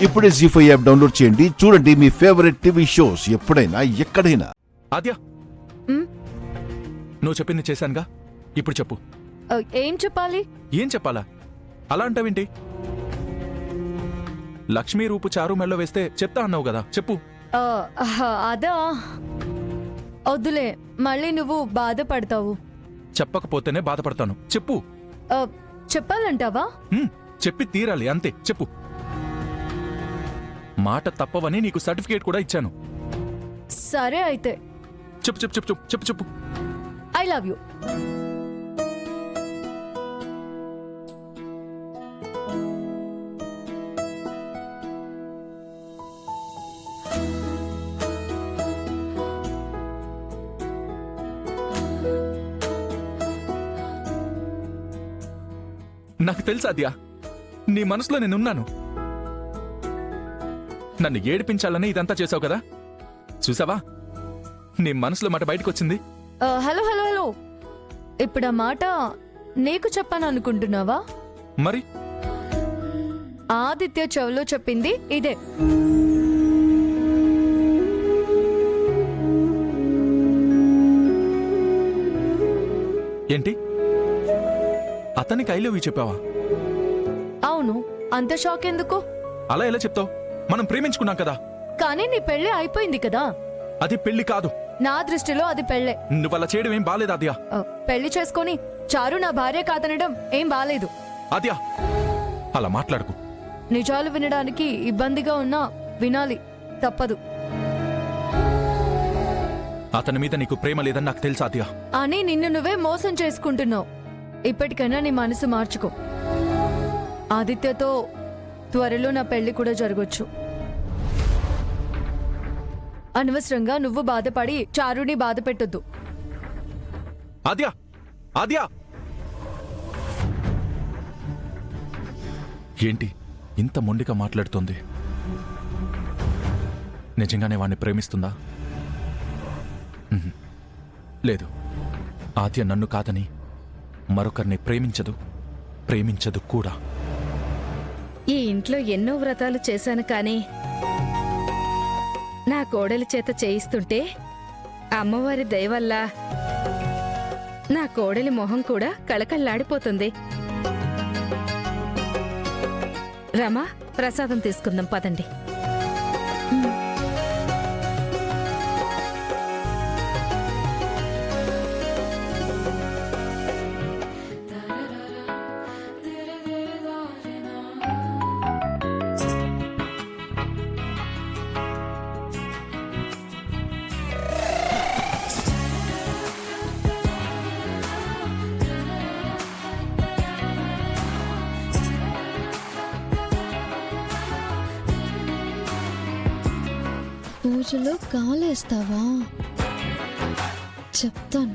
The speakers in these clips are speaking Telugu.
ఇప్పుడే జీ5 యాప్ డౌన్లోడ్ చేయండి. చూడండి మీ ఫేవరెట్ టీవీ షోస్ ఎప్పుడైనా ఎక్కడైనా. ఆద్య, నువ్వు చెప్పింది చేశానుగా, ఇప్పుడు చెప్పు. ఏం చెప్పాలి? ఏం చెప్పాలా? అలా అంటావేంటి? లక్ష్మీ రూపు చారు మెళ్ళో వేస్తే చెప్తా అన్నావు కదా, చెప్పు. అదా, వద్దులే, మళ్ళీ నువ్వు బాధపడతావు. చెప్పకపోతేనే బాధపడతాను, చెప్పు. చెప్పాలంటావా? చెప్పి తీరాలి, అంతే, చెప్పు. మాట తప్పవని నీకు సర్టిఫికేట్ కూడా ఇచ్చాను. సరే అయితే చెప్పు చెప్పు చెప్పు చెప్పు చెప్పు. I love you. నాకు తెలుసు ఆద్య, నీ మనసులో నేనున్నాను. నన్ను ఏడిపించాలని ఇదంతా చేసావు కదా, చూసావా? నీ మనసులో మాట బయటకొచ్చింది. హలో హలో హలో, ఇప్పుడు ఆ మాట నీకు చెప్పాను అనుకుంటున్నావా? మరి ఆదిత్య చెవులో చెప్పింది ఇదే. ఏంటి? అతనికి ఐ లవ్ యూ చెప్పావా? అవును, అంత షాక్ ఎందుకు? అలా ఎలా చెప్తావు? మనం ప్రేమించుకున్నాం కదా. కానీ నీ పెళ్లి అయిపోయింది కదా. అది పెళ్లి కాదు. నా దృష్టిలో అది పెళ్లే. నువ్వలా చేయడం ఏం బాలేదు ఆద్య. పెళ్లి చేసుకొని చారు నా భార్య కాదనడం ఏం బాలేదు. ఆద్య, అలా మాట్లాడుకు. నిజాలు వినడానికి ఇబ్బందిగా ఉన్నా వినాలి, తప్పదు. అతని మీద నీకు ప్రేమ లేదని నాకు తెలుసు ఆద్య. అని నిన్ను నువ్వే మోసం చేసుకుంటున్నావు. ఇప్పటికైనా నీ మనసు మార్చుకో. ఆదిత్యతో త్వరలో నా పెళ్లి కూడా జరగొచ్చు. అనవసరంగా నువ్వు బాధపడి చారుని బాధ పెట్టొద్దు. ఆద్య, ఆద్య, ఏంటి ఇంత మొండిగా మాట్లాడుతోంది? నిజంగానే వాణ్ణి ప్రేమిస్తుందా? లేదు, ఆద్య నన్ను కాదని మరొకరిని ప్రేమించదు, ప్రేమించదు కూడా. ఈ ఇంట్లో ఎన్నో వ్రతాలు చేశాను, కానీ నా కోడలి చేత చేయిస్తుంటే అమ్మవారి దయ వల్ల నా కోడలి మొహం కూడా కళకళలాడిపోతుంది. రమా, ప్రసాదం తీసుకుందాం పదండి. పూజలో కాలేస్తావా? చెప్తాను.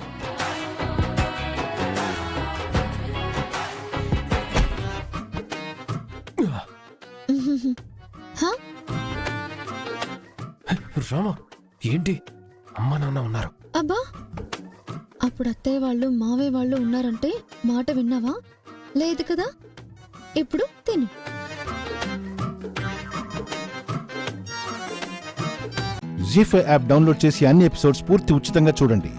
రామా, ఏంటి? అమ్మ నాన్న ఉన్నారు. అబ్బా, అప్పుడు అత్తయ్య వాళ్ళు మావయ్య వాళ్ళు ఉన్నారంటే మాట విన్నావా? లేదు కదా. ఇప్పుడు తిను. జీ5 యాప్ డౌన్లోడ్ చేసి అన్ని ఎపిసోడ్స్ పూర్తి ఉచితంగా చూడండి.